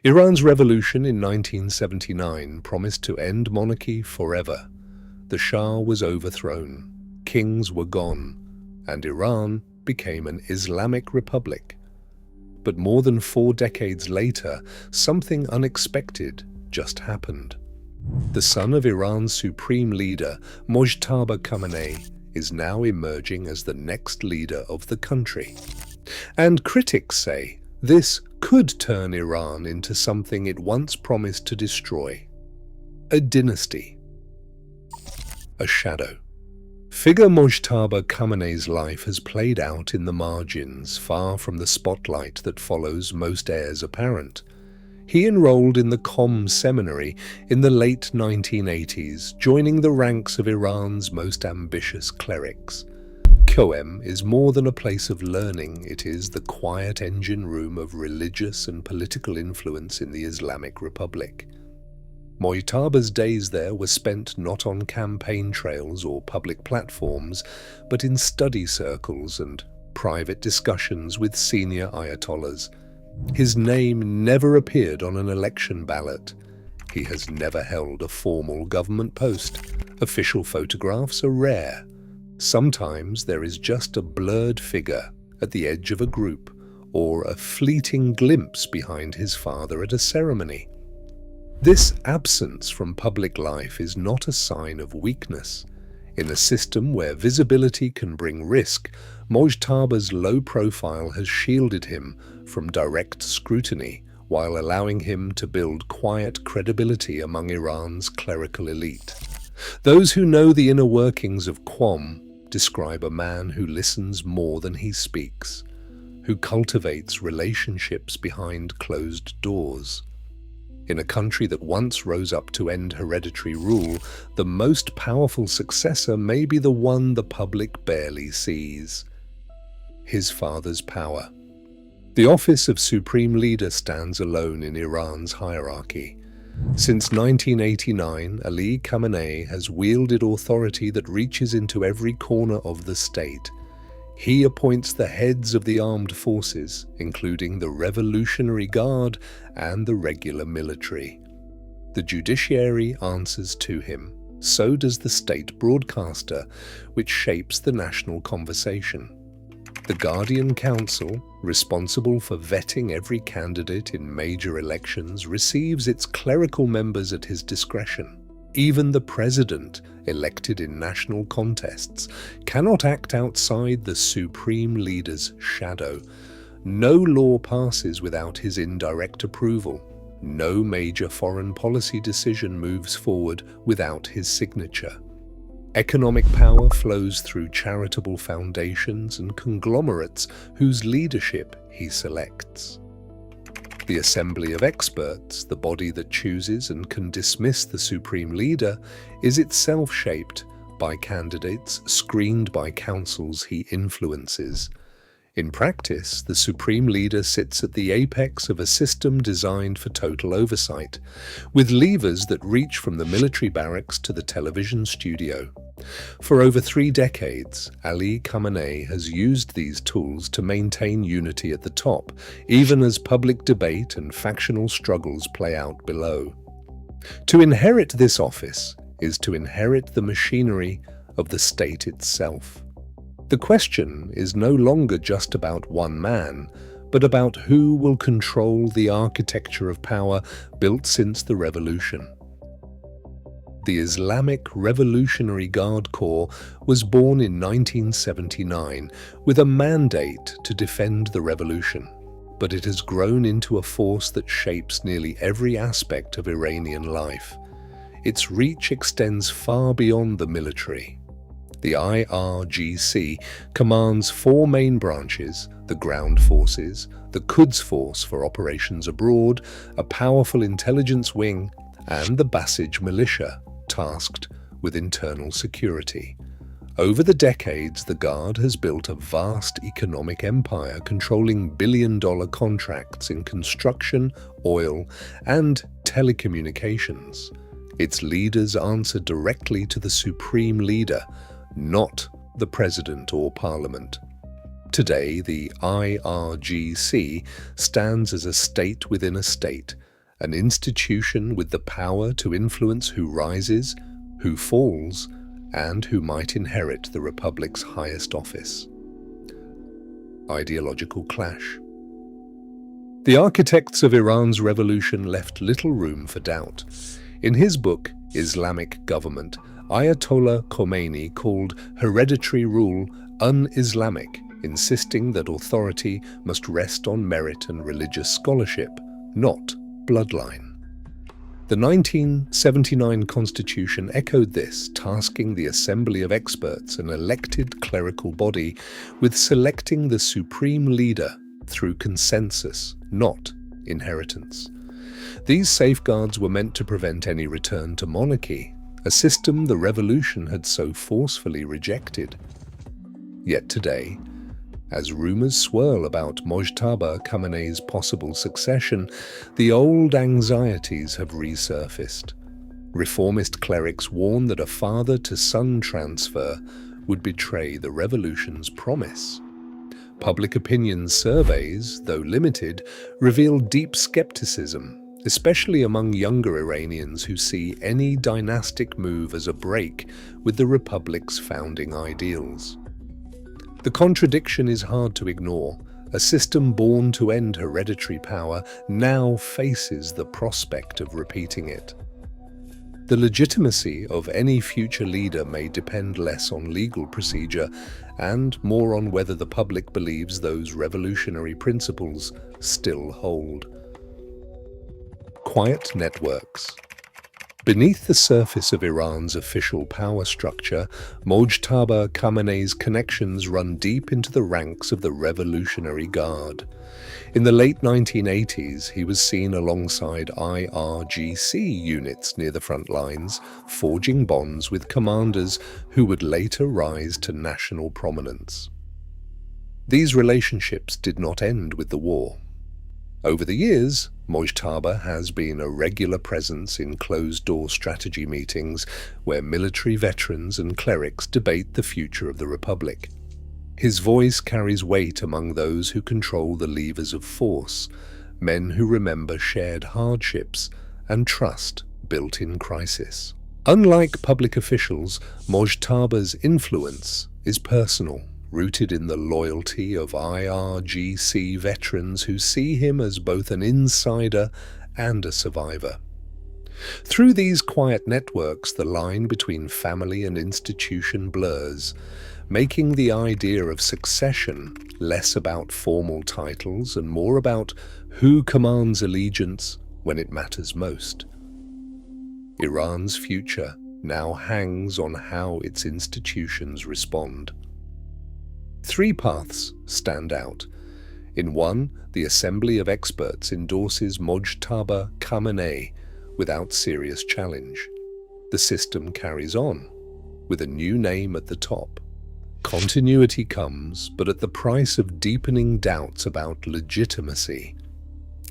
Iran's revolution in 1979 promised to end monarchy forever. The Shah was overthrown, kings were gone, and Iran became an Islamic republic. But more than 4 decades later, something unexpected just happened. The son of Iran's supreme leader, Mojtaba Khamenei, is now emerging as the next leader of the country. And critics say this could turn Iran into something it once promised to destroy: a dynasty. A shadow. Figure Mojtaba Khamenei's life has played out in the margins, far from the spotlight that follows most heirs apparent. He enrolled in the Qom seminary in the late 1980s, joining the ranks of Iran's most ambitious clerics. Qom is more than a place of learning, it is the quiet engine room of religious and political influence in the Islamic Republic. Mojtaba's days there were spent not on campaign trails or public platforms, but in study circles and private discussions with senior ayatollahs. His name never appeared on an election ballot. He has never held a formal government post. Official photographs are rare. Sometimes there is just a blurred figure at the edge of a group, or a fleeting glimpse behind his father at a ceremony. This absence from public life is not a sign of weakness. In a system where visibility can bring risk, Mojtaba's low profile has shielded him from direct scrutiny, while allowing him to build quiet credibility among Iran's clerical elite. Those who know the inner workings of Qom describe a man who listens more than he speaks, who cultivates relationships behind closed doors. In a country that once rose up to end hereditary rule, the most powerful successor may be the one the public barely sees: his father's power. The office of Supreme Leader stands alone in Iran's hierarchy. Since 1989, Ali Khamenei has wielded authority that reaches into every corner of the state. He appoints the heads of the armed forces, including the Revolutionary Guard and the regular military. The judiciary answers to him. So does the state broadcaster, which shapes the national conversation. The Guardian Council, responsible for vetting every candidate in major elections, receives its clerical members at his discretion. Even the president, elected in national contests, cannot act outside the supreme leader's shadow. No law passes without his indirect approval. No major foreign policy decision moves forward without his signature. Economic power flows through charitable foundations and conglomerates whose leadership he selects. The Assembly of Experts, the body that chooses and can dismiss the supreme leader, is itself shaped by candidates screened by councils he influences. In practice, the supreme leader sits at the apex of a system designed for total oversight, with levers that reach from the military barracks to the television studio. For over 3 decades, Ali Khamenei has used these tools to maintain unity at the top, even as public debate and factional struggles play out below. To inherit this office is to inherit the machinery of the state itself. The question is no longer just about one man, but about who will control the architecture of power built since the revolution. The Islamic Revolutionary Guard Corps was born in 1979 with a mandate to defend the revolution, but it has grown into a force that shapes nearly every aspect of Iranian life. Its reach extends far beyond the military. The IRGC commands 4 main branches: the ground forces, the Quds Force for operations abroad, a powerful intelligence wing, and the Basij militia, tasked with internal security. Over the decades, the Guard has built a vast economic empire controlling billion-dollar contracts in construction, oil, and telecommunications. Its leaders answer directly to the supreme leader, not the president or parliament. Today, the IRGC stands as a state within a state, an institution with the power to influence who rises, who falls, and who might inherit the Republic's highest office. Ideological clash. The architects of Iran's revolution left little room for doubt. In his book, Islamic Government, Ayatollah Khomeini called hereditary rule un-Islamic, insisting that authority must rest on merit and religious scholarship, not bloodline. The 1979 constitution echoed this, tasking the Assembly of Experts, an elected clerical body, with selecting the supreme leader through consensus, not inheritance. These safeguards were meant to prevent any return to monarchy, a system the revolution had so forcefully rejected. Yet today, as rumors swirl about Mojtaba Khamenei's possible succession, the old anxieties have resurfaced. Reformist clerics warn that a father-to-son transfer would betray the revolution's promise. Public opinion surveys, though limited, reveal deep skepticism, especially among younger Iranians who see any dynastic move as a break with the Republic's founding ideals. The contradiction is hard to ignore. A system born to end hereditary power now faces the prospect of repeating it. The legitimacy of any future leader may depend less on legal procedure and more on whether the public believes those revolutionary principles still hold. Quiet networks. Beneath the surface of Iran's official power structure, Mojtaba Khamenei's connections run deep into the ranks of the Revolutionary Guard. In the late 1980s, he was seen alongside IRGC units near the front lines, forging bonds with commanders who would later rise to national prominence. These relationships did not end with the war. Over the years, Mojtaba has been a regular presence in closed-door strategy meetings where military veterans and clerics debate the future of the Republic. His voice carries weight among those who control the levers of force, men who remember shared hardships and trust built in crisis. Unlike public officials, Mojtaba's influence is personal, rooted in the loyalty of IRGC veterans who see him as both an insider and a survivor. Through these quiet networks, the line between family and institution blurs, making the idea of succession less about formal titles and more about who commands allegiance when it matters most. Iran's future now hangs on how its institutions respond. Three paths stand out. In one, the Assembly of Experts endorses Mojtaba Khamenei without serious challenge. The system carries on, with a new name at the top. Continuity comes, but at the price of deepening doubts about legitimacy.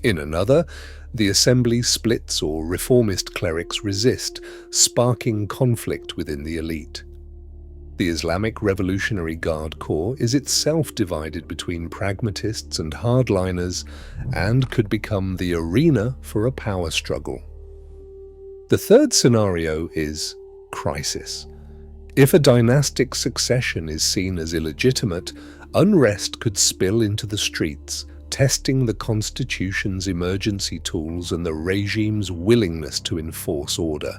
In another, the assembly splits or reformist clerics resist, sparking conflict within the elite. The Islamic Revolutionary Guard Corps is itself divided between pragmatists and hardliners and could become the arena for a power struggle. The third scenario is crisis. If a dynastic succession is seen as illegitimate, unrest could spill into the streets, testing the constitution's emergency tools and the regime's willingness to enforce order.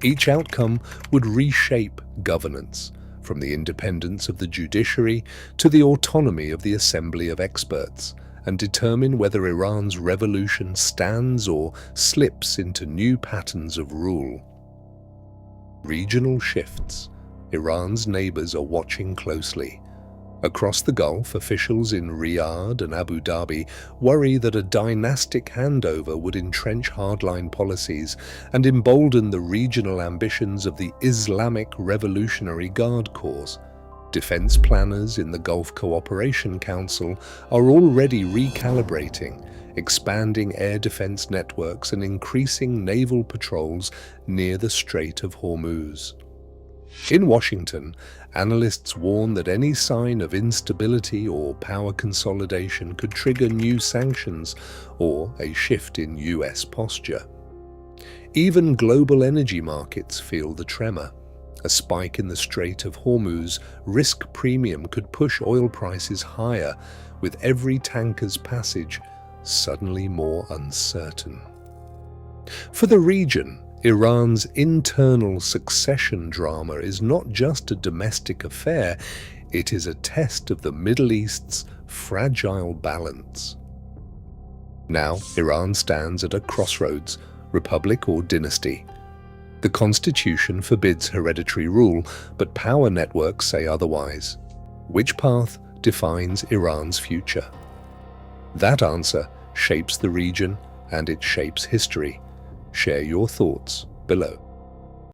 Each outcome would reshape governance, from the independence of the judiciary to the autonomy of the Assembly of Experts, and determine whether Iran's revolution stands or slips into new patterns of rule. Regional shifts. Iran's neighbors are watching closely. Across the Gulf, officials in Riyadh and Abu Dhabi worry that a dynastic handover would entrench hardline policies and embolden the regional ambitions of the Islamic Revolutionary Guard Corps. Defense planners in the Gulf Cooperation Council are already recalibrating, expanding air defense networks and increasing naval patrols near the Strait of Hormuz. In Washington, analysts warn that any sign of instability or power consolidation could trigger new sanctions or a shift in US posture. Even global energy markets feel the tremor. A spike in the Strait of Hormuz risk premium could push oil prices higher, with every tanker's passage suddenly more uncertain. For the region, Iran's internal succession drama is not just a domestic affair, it is a test of the Middle East's fragile balance. Now, Iran stands at a crossroads, republic or dynasty. The constitution forbids hereditary rule, but power networks say otherwise. Which path defines Iran's future? That answer shapes the region, and it shapes history. Share your thoughts below.